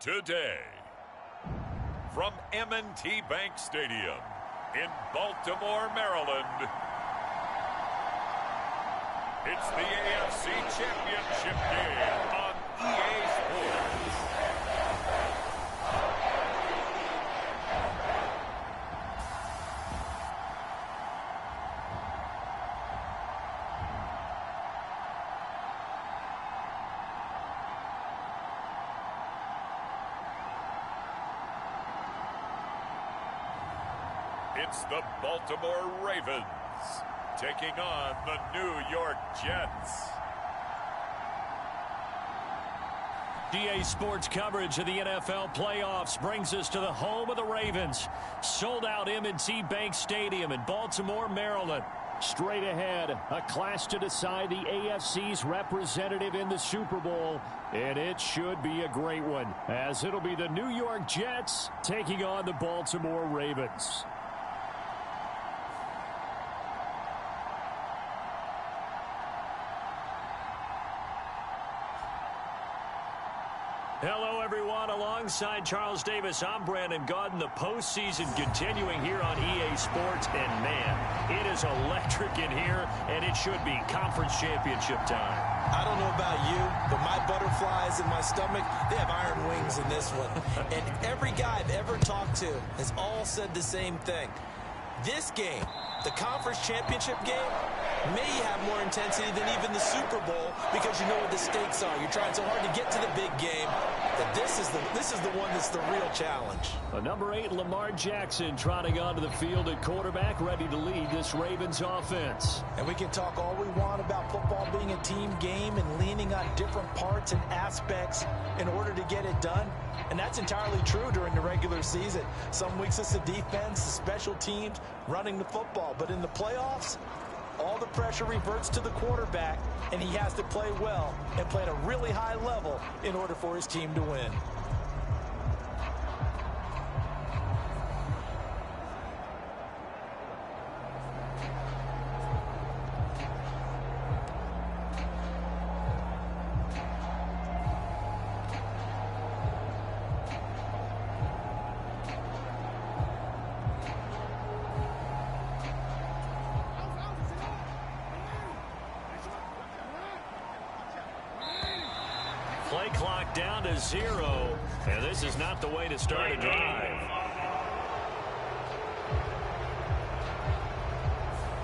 Today, from M&T Bank Stadium in Baltimore, Maryland, it's the AFC Championship game on EA Sports. It's the Baltimore Ravens taking on the New York Jets. EA Sports coverage of the NFL playoffs brings us to the home of the Ravens. Sold out M&T Bank Stadium in Baltimore, Maryland. Straight ahead, a clash to decide the AFC's representative in the Super Bowl. And it should be a great one, as it'll be the New York Jets taking on the Baltimore Ravens. Hello, everyone. Alongside Charles Davis, I'm Brandon Gaudin. The postseason continuing here on EA Sports. And, man, it is electric in here, and it should be conference championship time. I don't know about you, but my butterflies in my stomach, they have iron wings in this one. And every guy I've ever talked to has all said the same thing. This game, the conference championship game, may have more intensity than even the Super Bowl because you know what the stakes are. You're trying so hard to get to the big game that this is the one that's the real challenge. Number 8, Lamar Jackson, trotting onto the field at quarterback, ready to lead this Ravens offense. And we can talk all we want about football being a team game and leaning on different parts and aspects in order to get it done. And that's entirely true during the regular season. Some weeks it's the defense, the special teams, running the football. But in the playoffs, all the pressure reverts to the quarterback, and he has to play well and play at a really high level in order for his team to win. Play clock down to 0, and this is not the way to start a drive.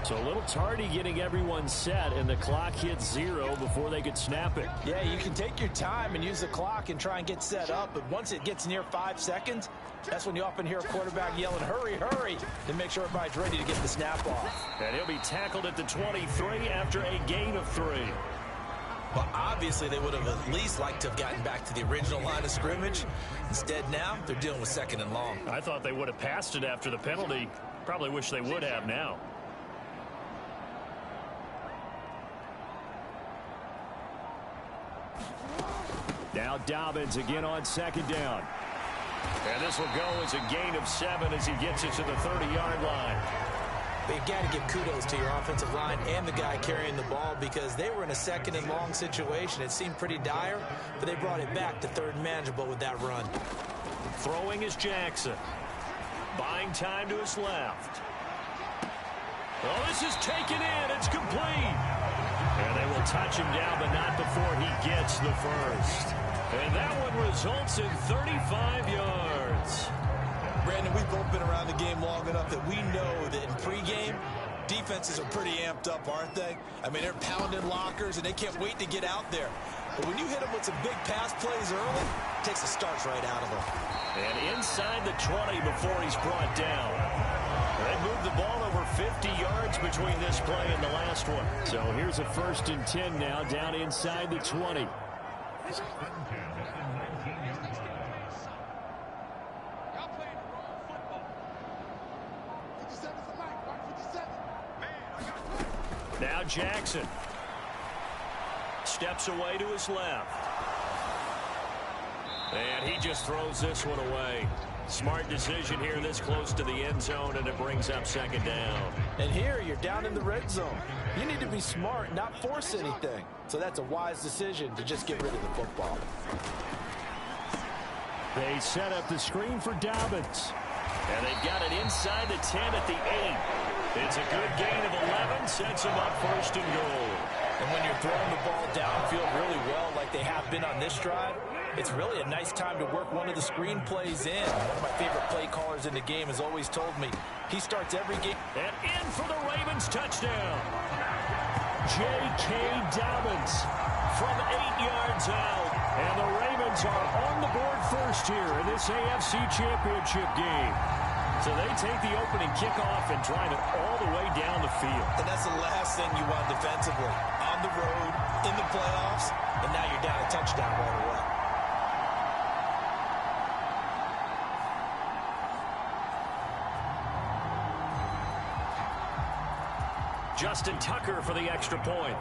So a little tardy getting everyone set, and the clock hits 0 before they could snap it. Yeah, you can take your time and use the clock and try and get set up, but once it gets near 5 seconds, that's when you often hear a quarterback yelling, hurry, hurry, to make sure everybody's ready to get the snap off. And he'll be tackled at the 23 after a gain of 3. Well, obviously, they would have at least liked to have gotten back to the original line of scrimmage. Instead, now, they're dealing with 2nd and long. I thought they would have passed it after the penalty. Probably wish they would have now. Now Dobbins again on 2nd down. And this will go as a gain of 7 as he gets it to the 30-yard line. But you've got to give kudos to your offensive line and the guy carrying the ball because they were in a 2nd and long situation. It seemed pretty dire, but they brought it back to 3rd and manageable with that run. Throwing is Jackson. Buying time to his left. Oh, this is taken in. It's complete. And they will touch him down, but not before he gets the first. And that one results in 35 yards. Brandon, we've both been around the game long enough that we know that in pregame, defenses are pretty amped up, aren't they? I mean, they're pounding lockers, and they can't wait to get out there. But when you hit them with some big pass plays early, it takes the starch right out of them. And inside the 20 before he's brought down. They moved the ball over 50 yards between this play and the last one. So here's a 1st and 10 now, down inside the 20. Now Jackson steps away to his left. And he just throws this one away. Smart decision here this close to the end zone, and it brings up 2nd down. And here you're down in the red zone. You need to be smart, not force anything. So that's a wise decision to just get rid of the football. They set up the screen for Dobbins. And they've got it inside the 10 at the 8. It's a good gain of 11, sets them up first and goal. And when you're throwing the ball downfield really well like they have been on this drive, it's really a nice time to work one of the screen plays in. One of my favorite play callers in the game has always told me he starts every game. And in for the Ravens touchdown. J.K. Dobbins from 8 yards out. And the Ravens are on the board first here in this AFC Championship game. So they take the opening kickoff and drive it all the way down the field. And that's the last thing you want defensively. On the road, in the playoffs, and now you're down a touchdown right away. Justin Tucker for the extra point.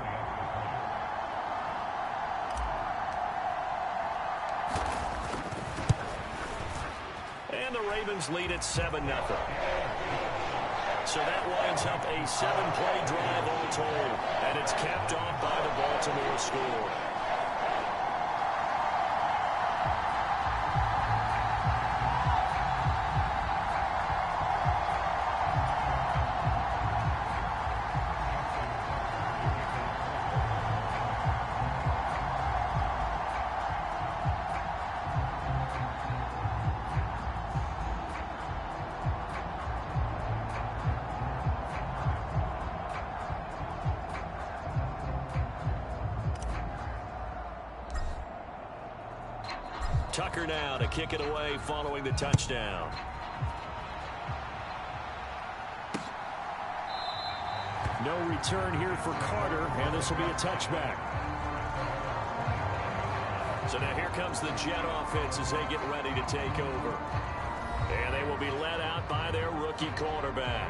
And the Ravens lead at 7-0. So that winds up a 7-play drive all told. And it's capped off by the Baltimore score. Tucker now to kick it away following the touchdown. No return here for Carter, and this will be a touchback. So now here comes the Jet offense as they get ready to take over. And they will be led out by their rookie quarterback.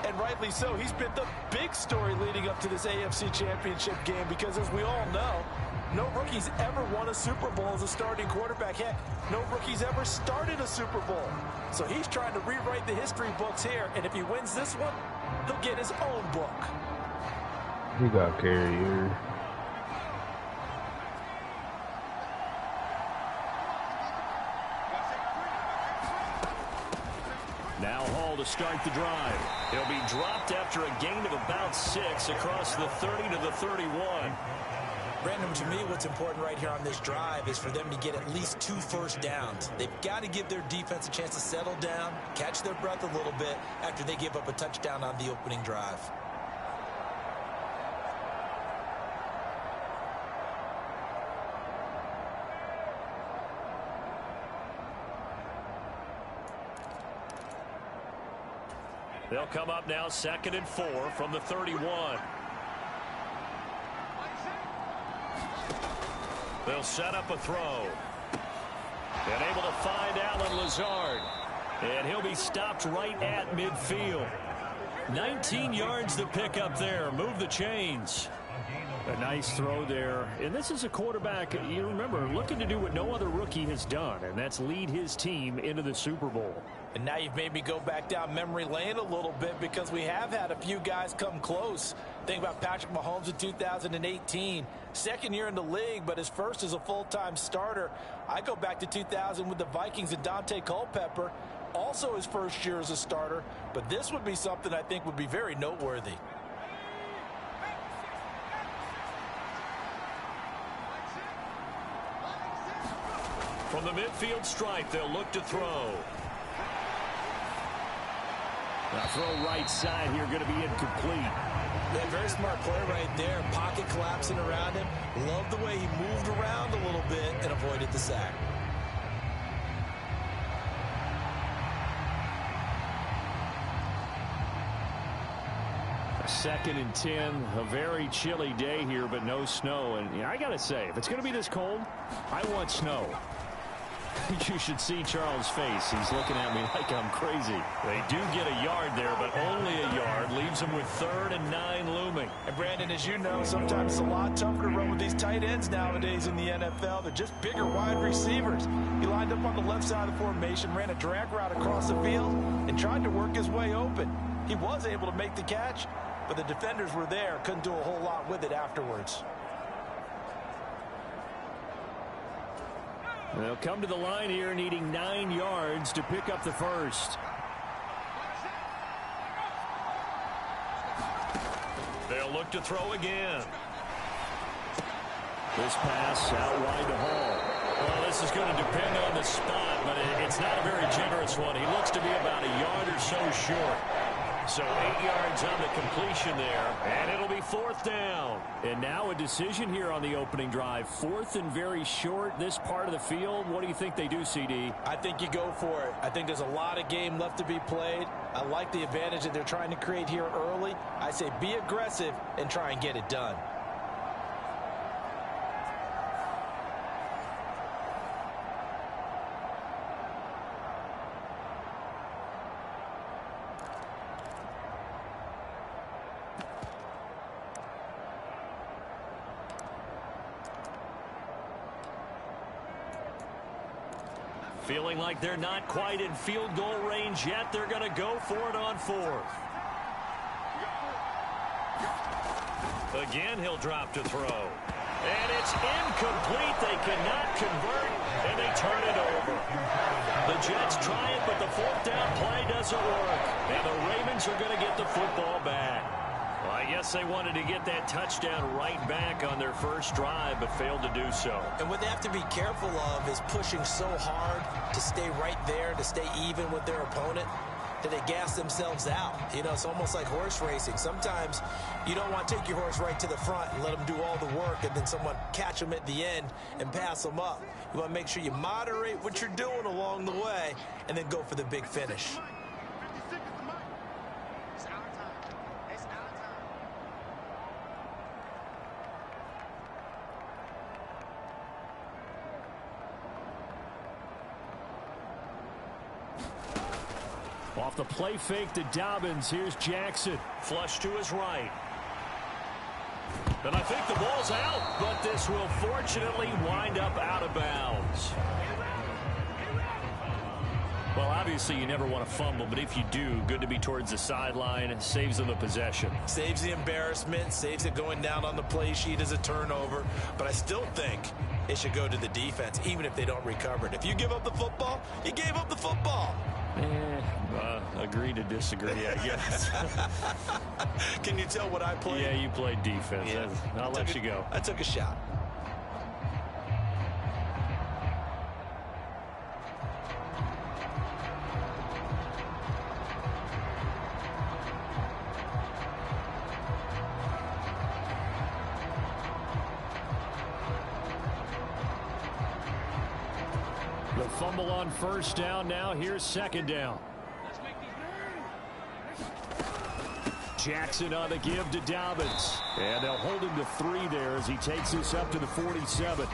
And rightly so. He's been the big story leading up to this AFC Championship game because, as we all know, no rookie's ever won a Super Bowl as a starting quarterback. Heck, no rookie's ever started a Super Bowl. So he's trying to rewrite the history books here, and if he wins this one, he'll get his own book. He got carried here. Now Hall to start the drive. He'll be dropped after a gain of about 6 across the 30 to the 31. Brandon, to me, what's important right here on this drive is for them to get at least 2 first downs. They've got to give their defense a chance to settle down, catch their breath a little bit after they give up a touchdown on the opening drive. They'll come up now 2nd and 4 from the 31. They'll set up a throw. And able to find Allen Lazard. And he'll be stopped right at midfield. 19 yards to pick up there. Move the chains. A nice throw there. And this is a quarterback, you remember, looking to do what no other rookie has done, and that's lead his team into the Super Bowl. And now you've made me go back down memory lane a little bit because we have had a few guys come close. Think about Patrick Mahomes in 2018. Second year in the league, but his first as a full-time starter. I go back to 2000 with the Vikings and Dante Culpepper. Also his first year as a starter. But this would be something I think would be very noteworthy. From the midfield stripe, they'll look to throw. Now throw right side here, going to be incomplete. Yeah, very smart play right there. Pocket collapsing around him. Love the way he moved around a little bit and avoided the sack. A 2nd and 10, a very chilly day here, but no snow. And I got to say, if it's going to be this cold, I want snow. You should see Charles' face. He's looking at me like I'm crazy. They do get a yard there, but only a yard. Leaves them with 3rd and 9 looming. And Brandon, as you know, sometimes it's a lot tougher to run with these tight ends nowadays in the NFL. They're just bigger wide receivers. He lined up on the left side of the formation, ran a drag route across the field, and tried to work his way open. He was able to make the catch, but the defenders were there. Couldn't do a whole lot with it afterwards. They'll come to the line here needing 9 yards to pick up the first. They'll look to throw again. This pass out wide to Hall. Well, this is going to depend on the spot, but it's not a very generous one. He looks to be about a yard or so short. So 8 yards on the completion there, and it'll be 4th down. And now a decision here on the opening drive. 4th and very short, this part of the field. What do you think they do, CD? I think you go for it. I think there's a lot of game left to be played. I like the advantage that they're trying to create here early. I say be aggressive and try and get it done. Feeling like they're not quite in field goal range yet. They're going to go for it on 4th. Again, he'll drop to throw. And it's incomplete. They cannot convert, and they turn it over. The Jets try it, but the 4th down play doesn't work. And the Ravens are going to get the football back. Well, I guess they wanted to get that touchdown right back on their first drive, but failed to do so. And what they have to be careful of is pushing so hard to stay right there, to stay even with their opponent, that they gas themselves out. You know, it's almost like horse racing. Sometimes you don't want to take your horse right to the front and let them do all the work, and then someone catch them at the end and pass them up. You want to make sure you moderate what you're doing along the way and then go for the big finish. Off the play fake to Dobbins. Here's Jackson. Flush to his right. And I think the ball's out, but this will fortunately wind up out of bounds. Well, obviously you never want to fumble, but if you do, good to be towards the sideline. Saves them the possession. Saves the embarrassment, saves it going down on the play sheet as a turnover. But I still think it should go to the defense, even if they don't recover it. If you give up the football, you gave up the football. Agree to disagree, I guess. Can you tell what I played? Yeah, you played defense. Yeah. I'll let you go. I took a shot. The fumble on first down. Now here's second down. Jackson on the give to Dobbins. And they'll hold him to 3 there as he takes this up to the 47.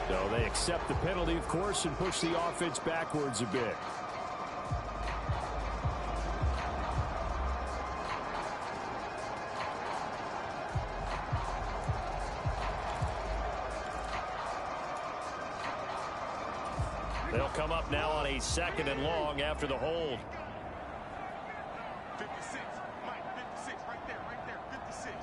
So they accept the penalty, of course, and push the offense backwards a bit. They'll come up now on a 2nd and long after the hold. 56, Mike, 56, right there, 56.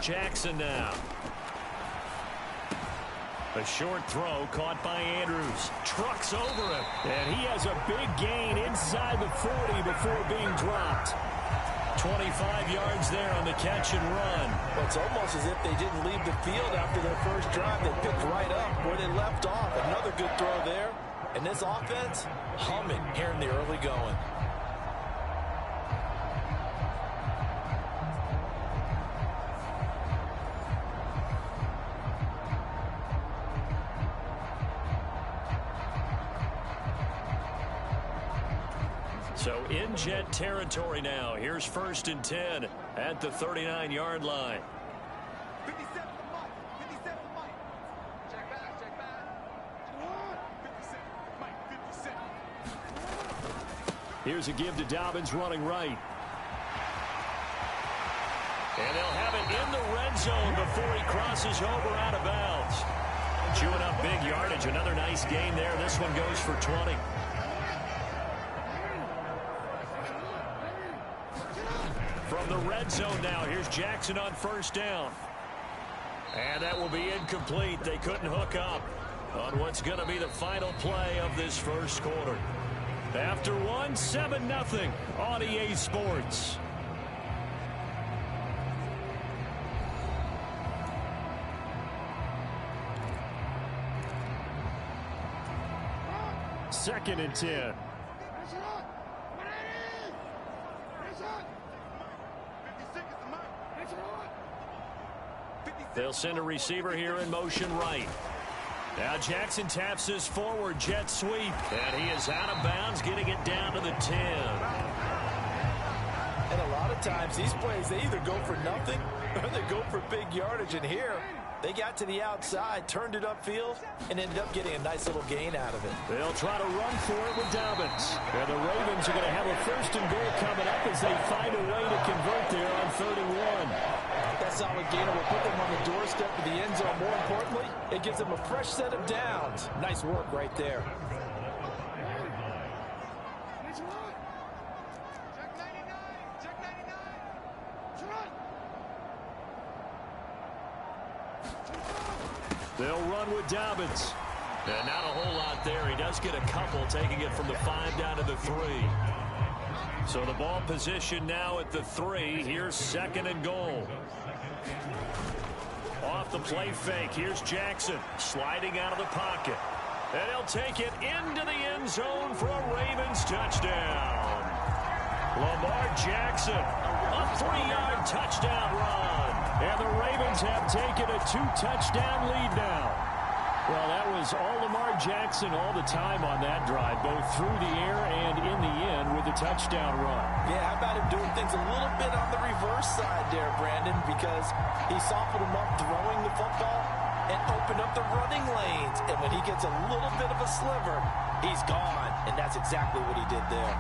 Jackson now. A short throw caught by Andrews. Trucks over him. And he has a big gain inside the 40 before being dropped. 25 yards there on the catch and run. Well, it's almost as if they didn't leave the field after their first drive. They picked right up where they left off. Another good throw there. And this offense, humming here in the early going. So in Jet territory now. Here's 1st and 10 at the 39-yard line. 57, Mike. 57, Mike. Check back, check back. 57, Mike, 57. Here's a give to Dobbins running right. And they'll have it in the red zone before he crosses over out of bounds. Chewing up big yardage. Another nice gain there. This one goes for 20. From the red zone now, here's Jackson on first down. And that will be incomplete. They couldn't hook up on what's going to be the final play of this first quarter. After one, 7-0 on EA Sports. Second and 10. They'll send a receiver here in motion right. Now Jackson taps his forward jet sweep. And he is out of bounds, getting it down to the 10. And a lot of times these plays, they either go for nothing or they go for big yardage. And here, they got to the outside, turned it upfield, and ended up getting a nice little gain out of it. They'll try to run for it with Dobbins. And the Ravens are going to have a first and goal coming up as they find a way to convert there on 3rd and 1. That solid gainer will put them on the doorstep of the end zone. More importantly, it gives them a fresh set of downs. Nice work right there. They'll run with Dobbins. And not a whole lot there. He does get a couple, taking it from the 5 down to the 3. So the ball position now at the 3. Here's 2nd and goal. Off the play fake. Here's Jackson sliding out of the pocket. And he'll take it into the end zone for a Ravens touchdown. Lamar Jackson, a 3-yard touchdown run. And the Ravens have taken a 2-touchdown lead now. Well, that was all Lamar Jackson all the time on that drive, both through the air and in the end with a touchdown run. Yeah, how about him doing things a little bit on the reverse side there, Brandon, because he softened him up throwing the football and opened up the running lanes. And when he gets a little bit of a sliver, he's gone. And that's exactly what he did there.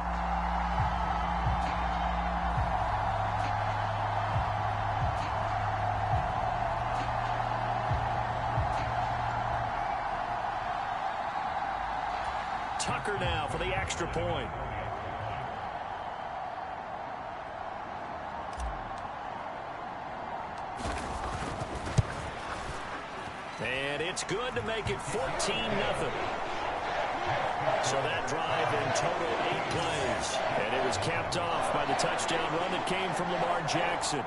Tucker now for the extra point. And it's good to make it 14-0. So that drive in total 8 plays. And it was capped off by the touchdown run that came from Lamar Jackson.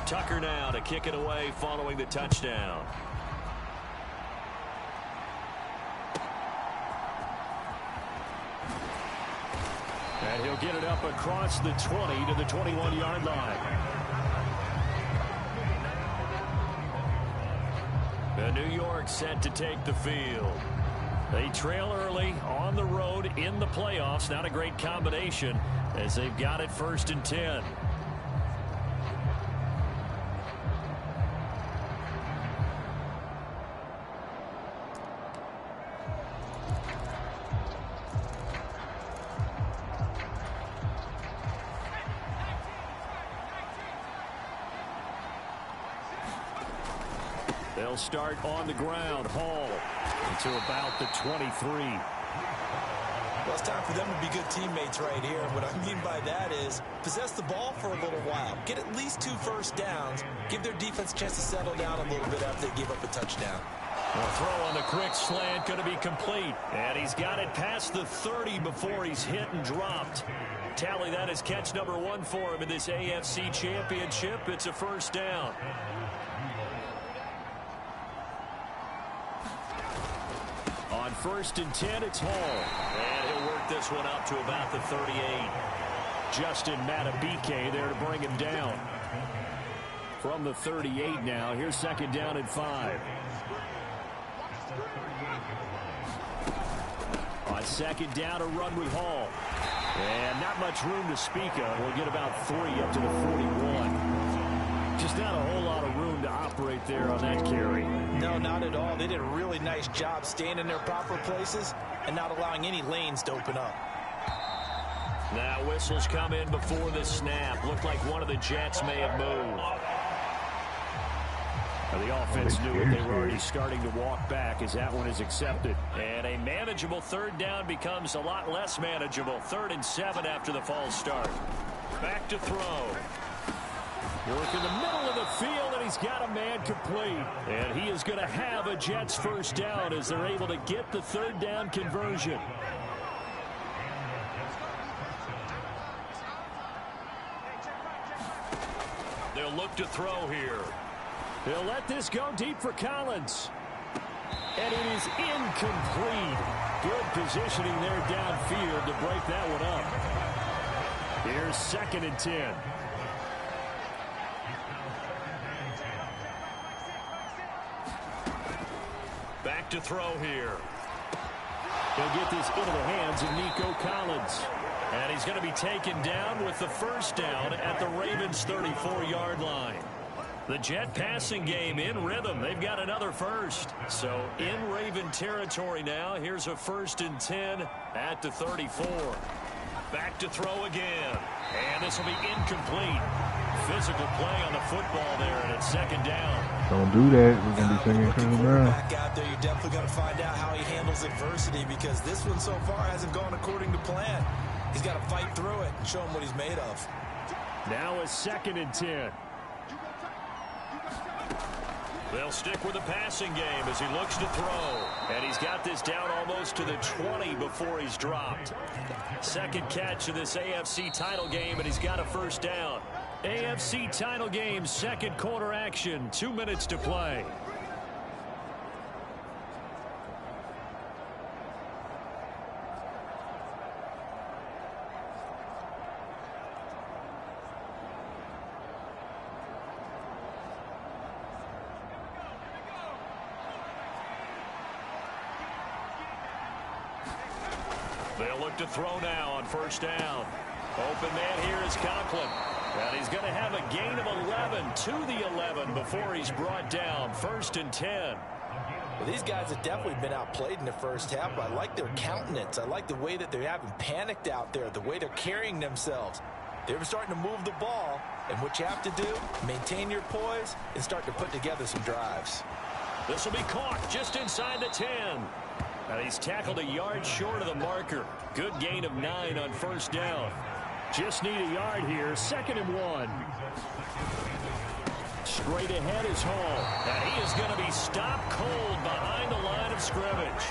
Tucker now to kick it away following the touchdown. And he'll get it up across the 20 to the 21-yard line. And New York set to take the field. They trail early on the road in the playoffs. Not a great combination as they've got it 1st and 10. They'll start on the ground. Hall to about the 23. Well, it's time for them to be good teammates right here. What I mean by that is possess the ball for a little while. Get at least 2 first downs. Give their defense a chance to settle down a little bit after they give up a touchdown. The throw on the quick slant going to be complete. And he's got it past the 30 before he's hit and dropped. Tally, that is catch number 1 for him in this AFC Championship. It's a first down. On 1st and 10, it's Hall. And he'll work this one up to about the 38. Justin Matabike there to bring him down. From the 38 now, here's 2nd down and 5. On 2nd down, a run with Hall. And not much room to speak of. We'll get about 3 up to the 41. Just not a whole lot of room to operate there on that carry. No, not at all. They did a really nice job staying in their proper places and not allowing any lanes to open up. Now whistles come in before the snap. Looked like one of the Jets may have moved. The offense knew it. They were already starting to walk back as that one is accepted. And a manageable 3rd down becomes a lot less manageable. 3rd and 7 after the false start. Back to throw. Work in the middle of the field, and he's got a man complete. And he is going to have a Jets first down as they're able to get the 3rd down conversion. They'll look to throw here. They'll let this go deep for Collins. And it is incomplete. Good positioning there downfield to break that one up. Here's 2nd and 10. Back to throw here. He'll get this into the hands of Nico Collins. And he's going to be taken down with the first down at the Ravens' 34-yard line. The Jet passing game in rhythm. They've got another first. So in Raven territory now. Here's a 1st and 10 at the 34. Back to throw again. And this will be incomplete. Physical play on the football there, and it's 2nd down. Don't do that. We're going to be singing Colonel Brown. Back out there, you're definitely going to find out how he handles adversity because this one so far hasn't gone according to plan. He's got to fight through it and show him what he's made of. Now a 2nd and 10. They'll stick with the passing game as he looks to throw. And he's got this down almost to the 20 before he's dropped. 2nd catch of this AFC title game, and he's got a first down. AFC title game, 2nd quarter action. 2 minutes to play. They'll look to throw now on 1st down. Open man here is Conklin. And he's going to have a gain of 11 to the 11 before he's brought down. 1st and 10. Well, these guys have definitely been outplayed in the first half, but I like their countenance. I like the way that they haven't panicked out there, the way they're carrying themselves. They're starting to move the ball, and what you have to do, maintain your poise and start to put together some drives. This will be caught just inside the 10. And he's tackled a yard short of the marker. Good gain of 9 on 1st down. Just need a yard here. 2nd and 1. Straight ahead is Hall. And he is going to be stopped cold behind the line of scrimmage.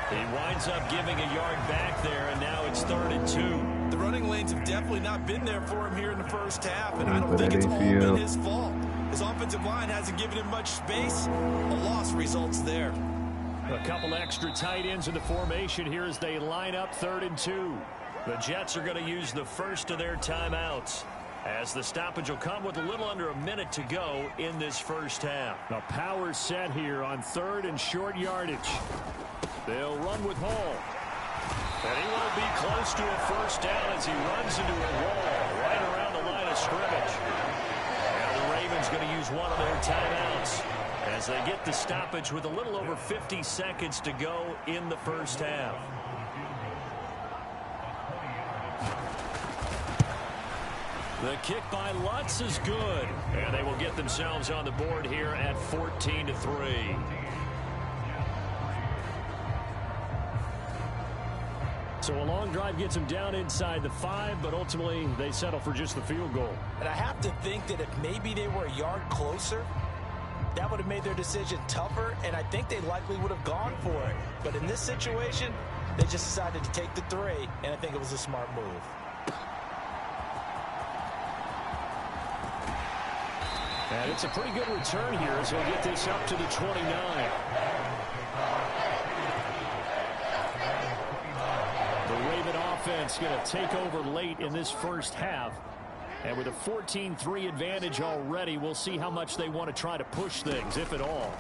He winds up giving a yard back there, and now it's 3rd and 2. The running lanes have definitely not been there for him here in the first half, and I don't think it's all been his fault. His offensive line hasn't given him much space. A loss results there. A couple extra tight ends in the formation here as they line up 3rd and 2. The Jets are going to use the first of their timeouts, as the stoppage will come with a little under a minute to go in this first half. A power set here on 3rd and short yardage. They'll run with Hall. And he won't be close to a first down as he runs into a wall right around the line of scrimmage. And the Ravens going to use one of their timeouts as they get the stoppage with a little over 50 seconds to go in the first half. The kick by Lutz is good, and they will get themselves on the board here at 14-3. So a long drive gets them down inside the 5, but ultimately they settle for just the field goal. And I have to think that if maybe they were a yard closer, that would have made their decision tougher, and I think they likely would have gone for it. But in this situation, they just decided to take the 3, and I think it was a smart move. And it's a pretty good return here as he'll get this up to the 29. The Raven offense going to take over late in this first half. And with a 14-3 advantage already, we'll see how much they want to try to push things, if at all.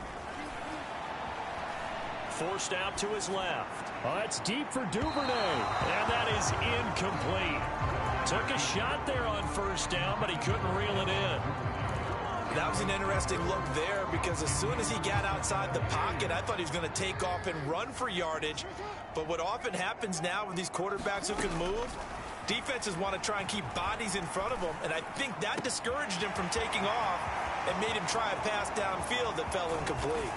Forced out to his left. Oh, that's deep for Duvernay. And that is incomplete. Took a shot there on first down, but he couldn't reel it in. That was an interesting look there because as soon as he got outside the pocket, I thought he was going to take off and run for yardage. But what often happens now with these quarterbacks who can move, defenses want to try and keep bodies in front of them, and I think that discouraged him from taking off and made him try a pass downfield that fell incomplete.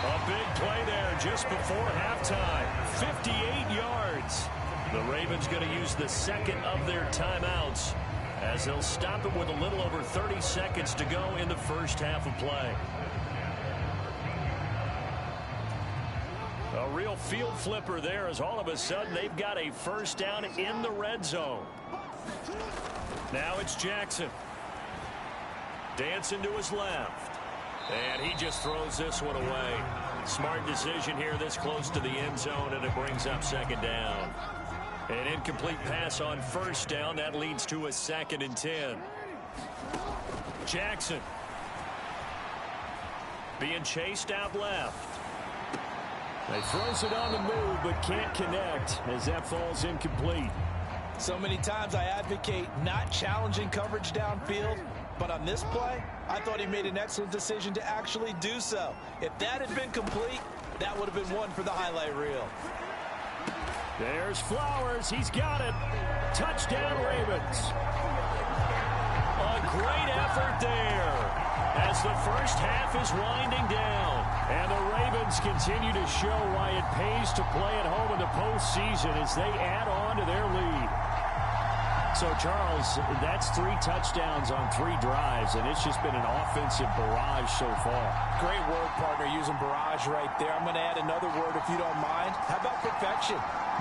A big play there just before halftime. 58 yards. The Ravens going to use the second of their timeouts as they'll stop it with a little over 30 seconds to go in the first half of play. A real field flipper there as all of a sudden they've got a first down in the red zone. Now it's Jackson. Dancing to his left. And he just throws this one away. Smart decision here this close to the end zone, and it brings up second down. An incomplete pass on first down. That leads to a 2nd and 10. Jackson. Being chased out left. They throws it on the move, but can't connect as that falls incomplete. So many times I advocate not challenging coverage downfield, but on this play, I thought he made an excellent decision to actually do so. If that had been complete, that would have been one for the highlight reel. There's Flowers. He's got it. Touchdown, Ravens. A great effort there as the first half is winding down. And the Ravens continue to show why it pays to play at home in the postseason as they add on to their lead. So, Charles, that's 3 touchdowns on 3 drives, and it's just been an offensive barrage so far. Great word, partner, using barrage right there. I'm going to add another word if you don't mind. How about perfection?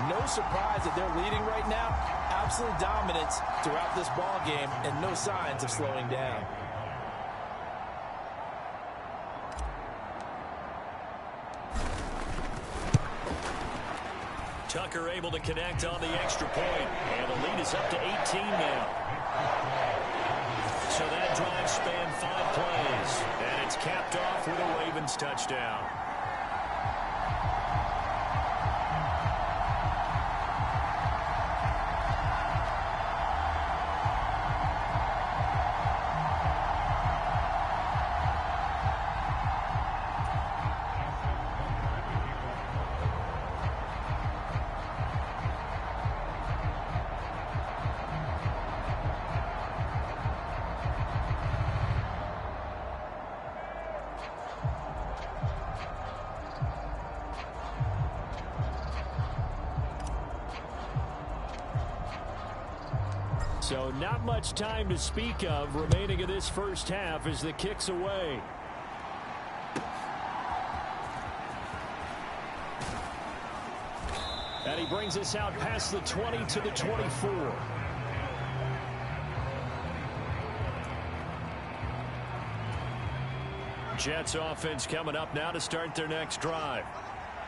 No surprise that they're leading right now. Absolute dominance throughout this ball game and no signs of slowing down. Tucker able to connect on the extra point, and the lead is up to 18 now. So that drive spanned 5 plays, and it's capped off with a Ravens touchdown. So not much time to speak of remaining in this first half as the kick's away. And he brings us out past the 20 to the 24. Jets offense coming up now to start their next drive.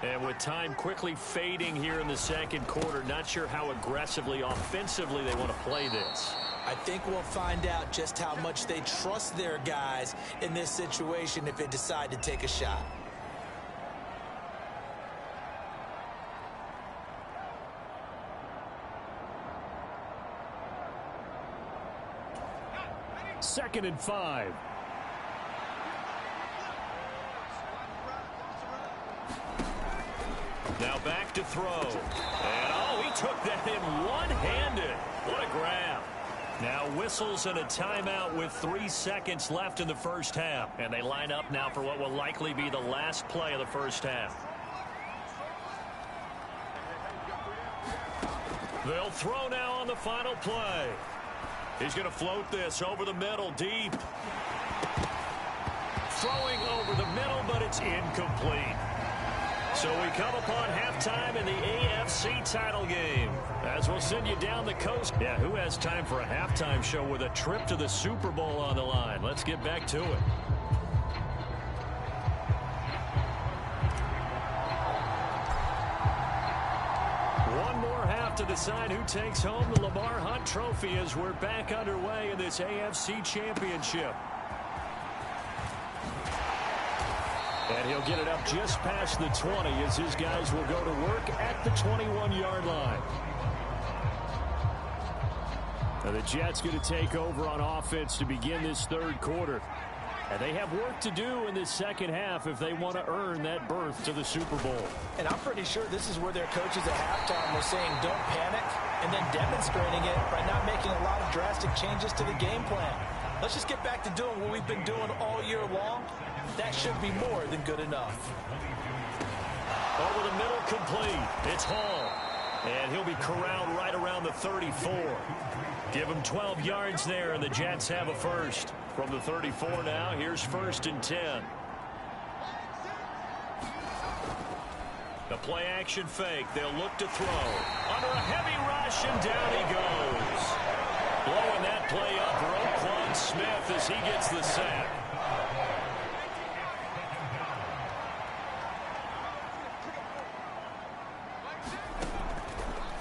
And with time quickly fading here in the second quarter, not sure how aggressively, offensively they want to play this. I think we'll find out just how much they trust their guys in this situation if they decide to take a shot. Second and 5. Now to throw. And, oh, he took that in one-handed. What a grab. Now whistles and a timeout with 3 seconds left in the first half. And they line up now for what will likely be the last play of the first half. They'll throw now on the final play. He's going to float this over the middle deep. Throwing over the middle, but it's incomplete. So we come upon halftime in the AFC title game. As we'll send you down the coast. Yeah, who has time for a halftime show with a trip to the Super Bowl on the line? Let's get back to it. One more half to decide who takes home the Lamar Hunt Trophy as we're back underway in this AFC Championship. And he'll get it up just past the 20 as his guys will go to work at the 21-yard line. Now the Jets going to take over on offense to begin this third quarter. And they have work to do in this second half if they want to earn that berth to the Super Bowl. And I'm pretty sure this is where their coaches at halftime were saying don't panic and then demonstrating it by not making a lot of drastic changes to the game plan. Let's just get back to doing what we've been doing all year long. That should be more than good enough. Over the middle, complete. It's Hall. And he'll be corralled right around the 34. Give him 12 yards there, and the Jets have a first. From the 34 now, here's 1st and 10. The play-action fake. They'll look to throw. Under a heavy rush, and down he goes. Blowing that play up, Roquan Smith as he gets the sack.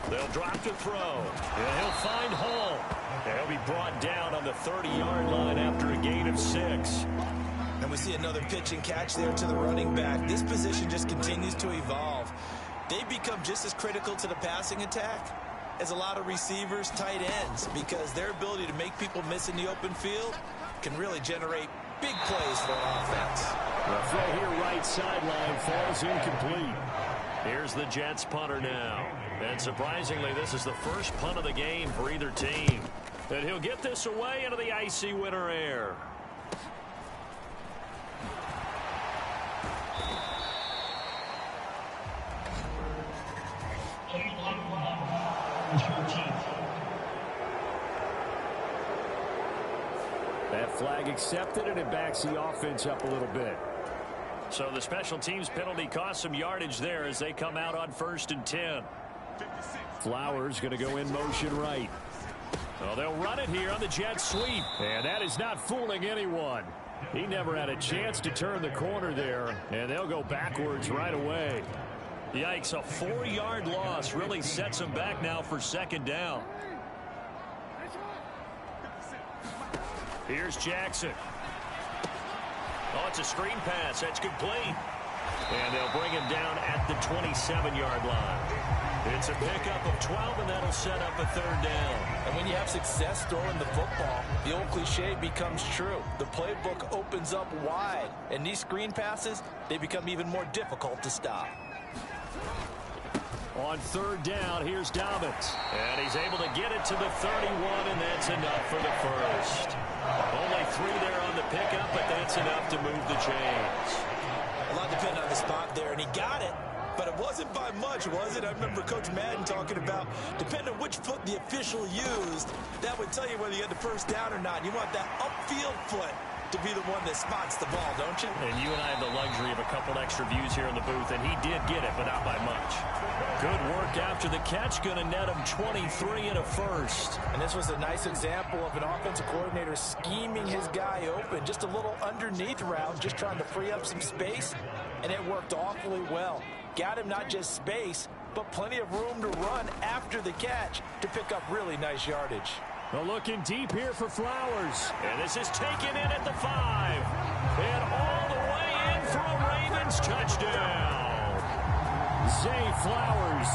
They'll drop to throw. And he'll find Hall. And he'll be brought down on the 30-yard line after a gain of 6. And we see another pitch and catch there to the running back. This position just continues to evolve. They become just as critical to the passing attack as a lot of receivers, tight ends, because their ability to make people miss in the open field can really generate big plays for an offense. The throw here right sideline falls incomplete. Here's the Jets punter now. And surprisingly, this is the first punt of the game for either team. And he'll get this away into the icy winter air. That flag accepted, and it backs the offense up a little bit. So the special teams penalty cost some yardage there as they come out on 1st and 10. Flowers going to go in motion right. Well, they'll run it here on the jet sweep. And that is not fooling anyone. He never had a chance to turn the corner there. And they'll go backwards right away. Yikes, a 4-yard loss really sets them back now for 2nd down. Here's Jackson. Oh, it's a screen pass. That's complete. And they'll bring him down at the 27-yard line. It's a pickup of 12, and that'll set up a 3rd down. And when you have success throwing the football, the old cliche becomes true. The playbook opens up wide, and these screen passes, they become even more difficult to stop. On 3rd down, here's Dobbins. And he's able to get it to the 31, and that's enough for the first. Only 3 there on the pickup, but that's enough to move the chains. A lot depended on the spot there, and he got it. But it wasn't by much, was it? I remember Coach Madden talking about, depending on which foot the official used, that would tell you whether you had the first down or not. You want that upfield foot to be the one that spots the ball, don't you? And you and I have the luxury of a couple extra views here in the booth, and he did get it, but not by much. Good work after the catch, going to net him 23 and a first. And this was a nice example of an offensive coordinator scheming his guy open. Just a little underneath route, just trying to free up some space, and it worked awfully well. Got him not just space, but plenty of room to run after the catch to pick up really nice yardage. Well, looking deep here for Flowers. And this is taken in at the 5. And all the way in for a Ravens touchdown. Zay Flowers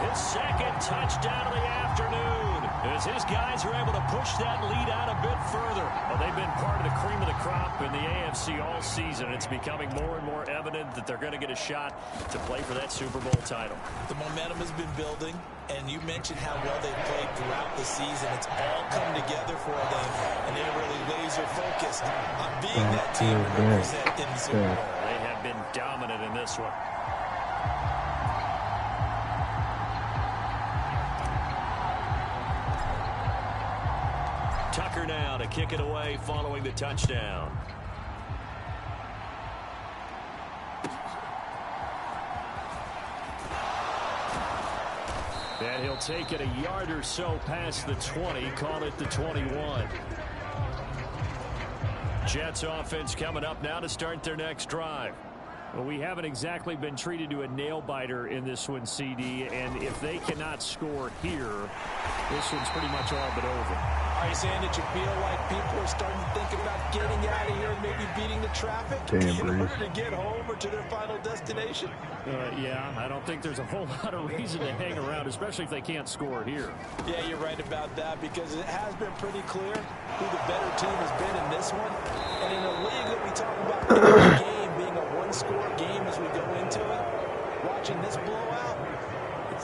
his second touchdown of the afternoon, as his guys are able to push that lead out a bit further. Well, they've been part of the cream of the crop in the AFC all season. It's becoming more and more evident that they're going to get a shot to play for that Super Bowl title. The momentum has been building, and you mentioned how well they played throughout the season. It's all come together for them, and they're really laser focused on being that team to represent in the Super Bowl. They have been dominant in this one. Tucker now to kick it away following the touchdown. And he'll take it a yard or so past the 20, call it the 21. Jets offense coming up now to start their next drive. Well, we haven't exactly been treated to a nail-biter in this one, CD, and if they cannot score here, this one's pretty much all but over. Are you saying that you feel like people are starting to think about getting out of here and maybe beating the traffic in order to get home or to their final destination? Yeah, I don't think there's a whole lot of reason to hang around, especially if they can't score here. Yeah, you're right about that, because it has been pretty clear who the better team has been in this one. And in a league that we talk about the game being a one-score game as we go into it, watching this blowout,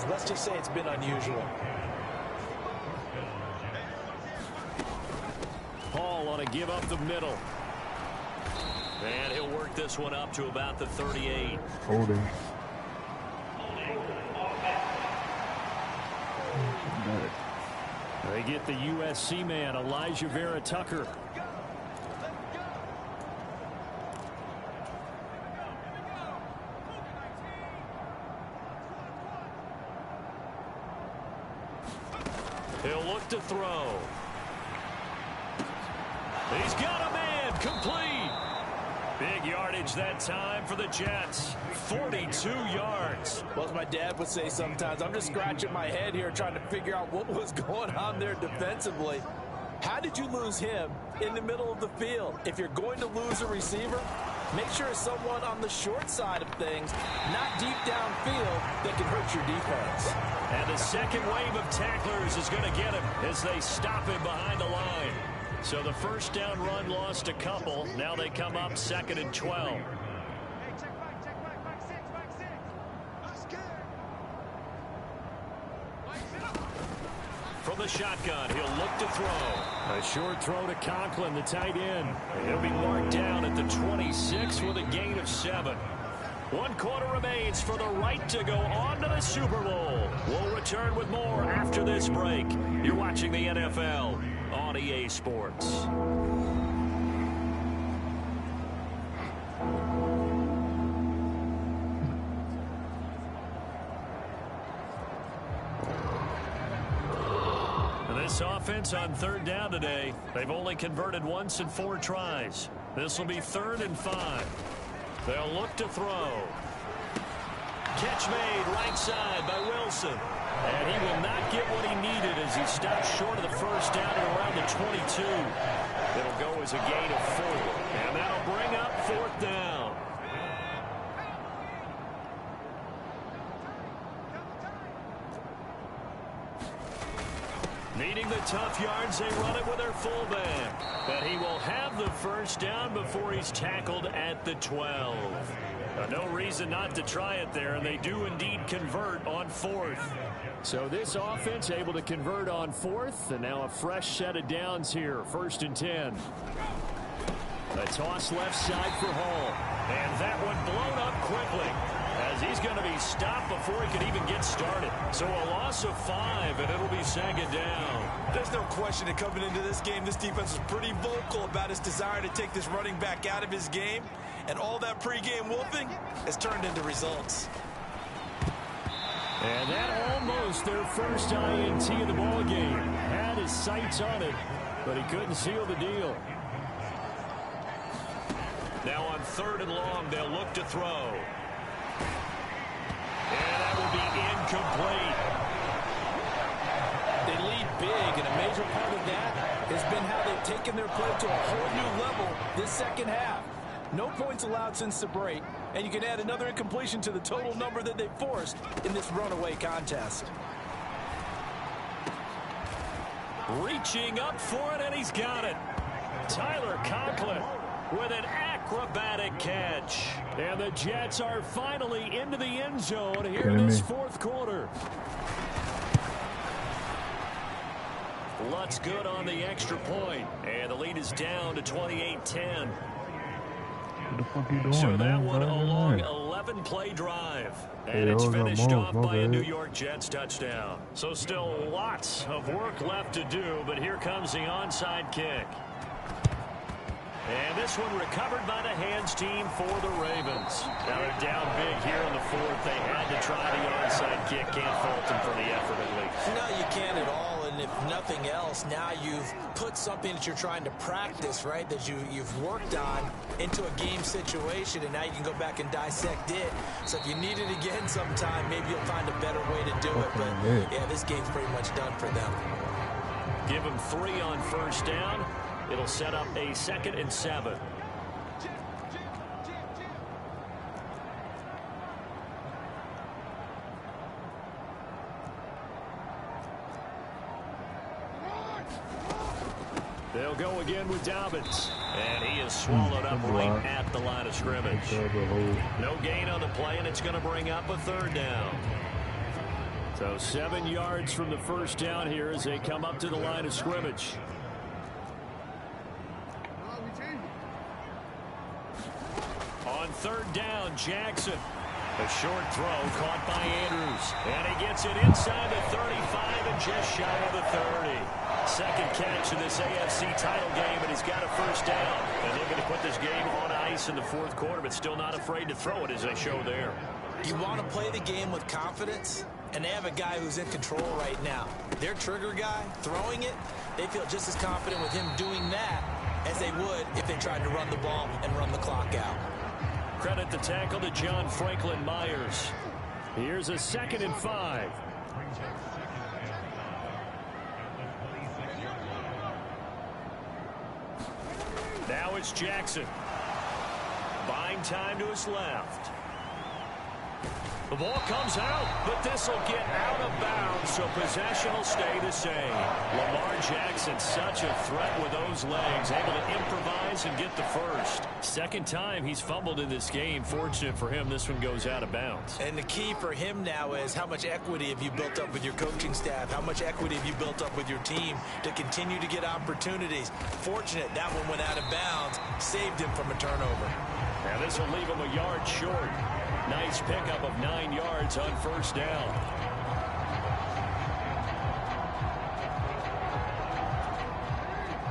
let's just say it's been unusual. Paul on a give up the middle. And he'll work this one up to about the 38. Holding. They get the USC man, Elijah Vera Tucker. He'll look to throw. He's got a man, complete. Big yardage that time for the Jets. 42 yards. Well, as my dad would say sometimes, I'm just scratching my head here trying to figure out what was going on there defensively. How did you lose him in the middle of the field? If you're going to lose a receiver, make sure it's someone on the short side of things, not deep downfield, that can hurt your defense. And the second wave of tacklers is going to get him as they stop him behind the line. So the first down run lost a couple. Now they come up 2nd and 12. From the shotgun, he'll look to throw. A short throw to Conklin, the tight end. He'll be marked down at the 26 with a gain of 7. 1 quarter remains for the right to go on to the Super Bowl. We'll return with more after this break. You're watching the NFL on EA Sports. This offense on 3rd down today, they've only converted once in 4 tries. This will be 3rd and 5. They'll look to throw. Catch made right side by Wilson. And he will not get what he needed as he stops short of the first down at around the 22. It'll go as a gain of 4. And that'll bring up 4th down. Needing the tough yards, they run it with their fullback. But he will have the first down before he's tackled at the 12. No reason not to try it there, and they do indeed convert on 4th. So this offense able to convert on 4th, and now a fresh set of downs here, 1st and 10. A toss left side for Hall. And that one blown up quickly, as he's going to be stopped before he can even get started. So a loss of 5, and it'll be 2nd down. There's no question that coming into this game, this defense was pretty vocal about its desire to take this running back out of his game. And all that pregame wolfing has turned into results. And that almost their first INT of the ball game. Had his sights on it, but he couldn't seal the deal. Now on 3rd and long, they'll look to throw. And that will be incomplete. They lead big, and a major part of that has been how they've taken their play to a whole new level this second half. No points allowed since the break, and you can add another incompletion to the total number that they forced in this runaway contest. Reaching up for it, and he's got it. Tyler Conklin with an acrobatic catch. And the Jets are finally into the end zone here in this fourth quarter. Lutz good on the extra point, and the lead is down to 28-10. What the fuck you doing, So man? that one a long Right. 11-play drive. Hey, And it's hold up, finished Mo, off my by a bad. New York Jets touchdown. So still lots of work left to do, but here comes the onside kick. And this one recovered by the hands team for the Ravens. Now they're down big here in the fourth. They had to try the onside kick. Can't fault them for the effort at least. No, you can't at all. And if nothing else, now you've put something that you're trying to practice, right, that you've worked on into a game situation, and now you can go back and dissect it. So if you need it again sometime, maybe you'll find a better way to do it. But, yeah, this game's pretty much done for them. Give them 3 on first down. It'll set up a 2nd and 7. They'll go again with Dobbins. And he is swallowed up right at the line of scrimmage. No gain on the play, and it's going to bring up a 3rd down. So 7 yards from the first down here as they come up to the line of scrimmage. On 3rd down, Jackson. A short throw caught by Andrews. And he gets it inside the 35 and just shy of the 30. 2nd catch in this AFC title game, and he's got a first down. And they're going to put this game on ice in the 4th quarter, but still not afraid to throw it as they show there. You want to play the game with confidence, and they have a guy who's in control right now. Their trigger guy, throwing it, they feel just as confident with him doing that as they would if they tried to run the ball and run the clock out. Credit the tackle to John Franklin Myers. Here's a 2nd and 5. Now it's Jackson. Buying time to his left. The ball comes out, but this will get out of bounds, so possession will stay the same. Lamar Jackson, such a threat with those legs, able to improvise and get the first. 2nd time he's fumbled in this game. Fortunate for him, this one goes out of bounds. And the key for him now is how much equity have you built up with your coaching staff? How much equity have you built up with your team to continue to get opportunities? Fortunate that one went out of bounds, saved him from a turnover. Now this will leave him a yard short. Nice pickup of 9 yards on first down.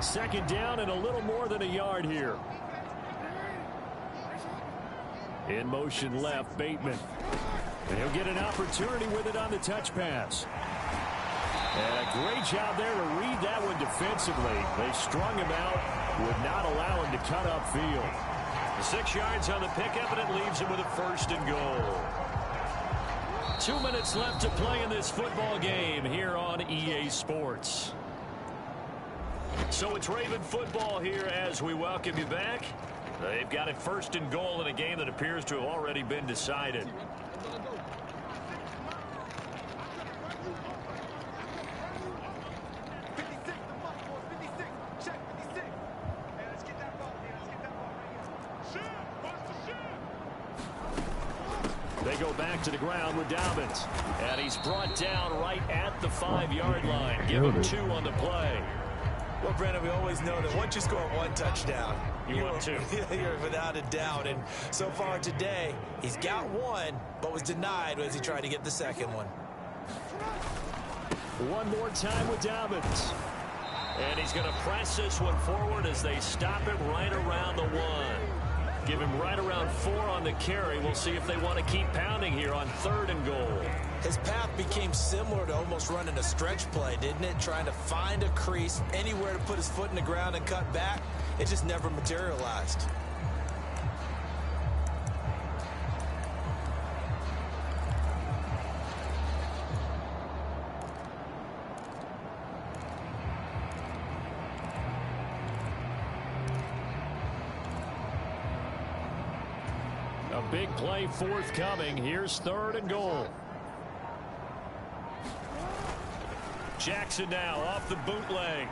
Second down and a little more than a yard here. In motion left, Bateman. And he'll get an opportunity with it on the touch pass. And a great job there to read that one defensively. They strung him out, would not allow him to cut upfield. 6 yards on the pickup, and it leaves him with a 1st and goal. 2 minutes left to play in this football game here on EA Sports. So it's Raven football here as we welcome you back. They've got it 1st and goal in a game that appears to have already been decided. They go back to the ground with Dobbins. And he's brought down right at the 5-yard line. Give him 2 on the play. Well, Brandon, we always know that once you score 1 touchdown, You want 2. You're without a doubt. And so far today, he's got 1, but was denied as he tried to get the 2nd one. One more time with Dobbins. And he's going to press this one forward as they stop him right around the 1. Give him right around 4 on the carry. We'll see if they want to keep pounding here on 3rd and goal. His path became similar to almost running a stretch play, didn't it? Trying to find a crease, anywhere to put his foot in the ground and cut back. It just never materialized. A big play forthcoming. Here's 3rd and goal. Jackson now off the bootleg.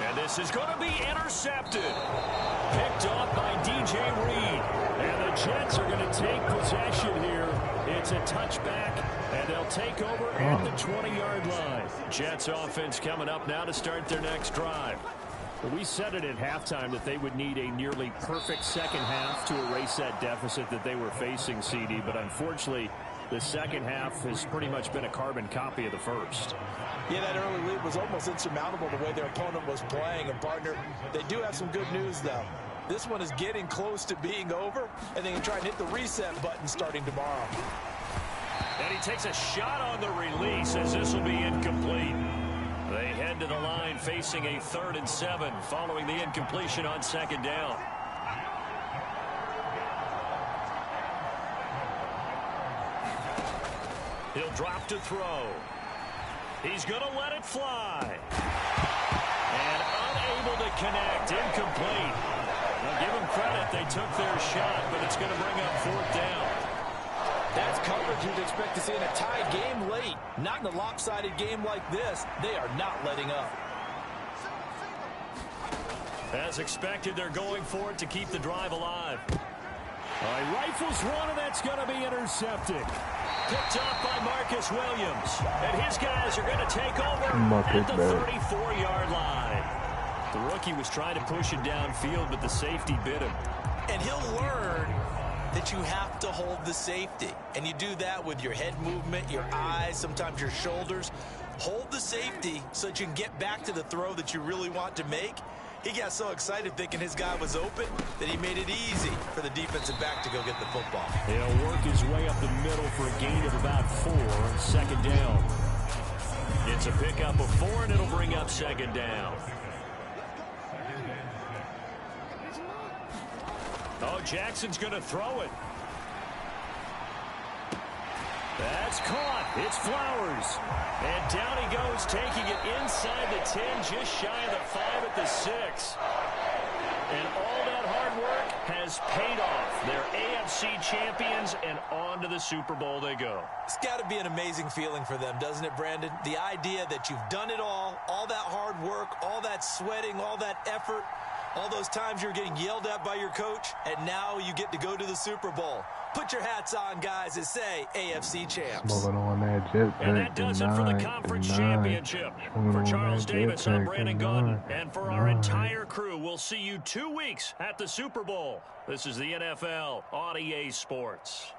And this is going to be intercepted. Picked off by DJ Reed. And the Jets are going to take possession here. It's a touchback, and they'll take over at the 20-yard line. Jets offense coming up now to start their next drive. Well, we said it at halftime that they would need a nearly perfect second half to erase that deficit that they were facing, CD. But unfortunately, the second half has pretty much been a carbon copy of the first. Yeah, that early lead was almost insurmountable the way their opponent was playing. And, partner, they do have some good news, though. This one is getting close to being over, and they can try and hit the reset button starting tomorrow. And he takes a shot on the release as this will be incomplete. They head to the line facing a 3rd and 7 following the incompletion on 2nd down. He'll drop to throw. He's going to let it fly. And unable to connect. Incomplete. Now give them credit. They took their shot, but it's going to bring up 4th down. That's coverage you'd expect to see in a tie game late. Not in a lopsided game like this. They are not letting up. As expected, they're going for it to keep the drive alive. He rifles one, and that's going to be intercepted. Picked off by Marcus Williams. And his guys are going to take over at the 34-yard line. The rookie was trying to push it downfield, but the safety bit him. And he'll learn that you have to hold the safety. And you do that with your head movement, your eyes, sometimes your shoulders. Hold the safety so that you can get back to the throw that you really want to make. He got so excited thinking his guy was open that he made it easy for the defensive back to go get the football. He'll work his way up the middle for a gain of about 4. 2nd down. It's a pickup of 4, and it'll bring up 2nd down. Oh, Jackson's going to throw it. That's caught. It's Flowers. And down he goes, taking it inside the 10, just shy of the 5 at the 6. And all that hard work has paid off. They're AFC champions, and on to the Super Bowl they go. It's got to be an amazing feeling for them, doesn't it, Brandon? The idea that you've done it all that hard work, all that sweating, all that effort, all those times you're getting yelled at by your coach, and now you get to go to the Super Bowl. Put your hats on, guys, and say AFC champs. And that does it for the conference championship. For Charles Davis, I'm Brandon Gaudin. And for our entire crew, we'll see you 2 weeks at the Super Bowl. This is the NFL on EA Sports.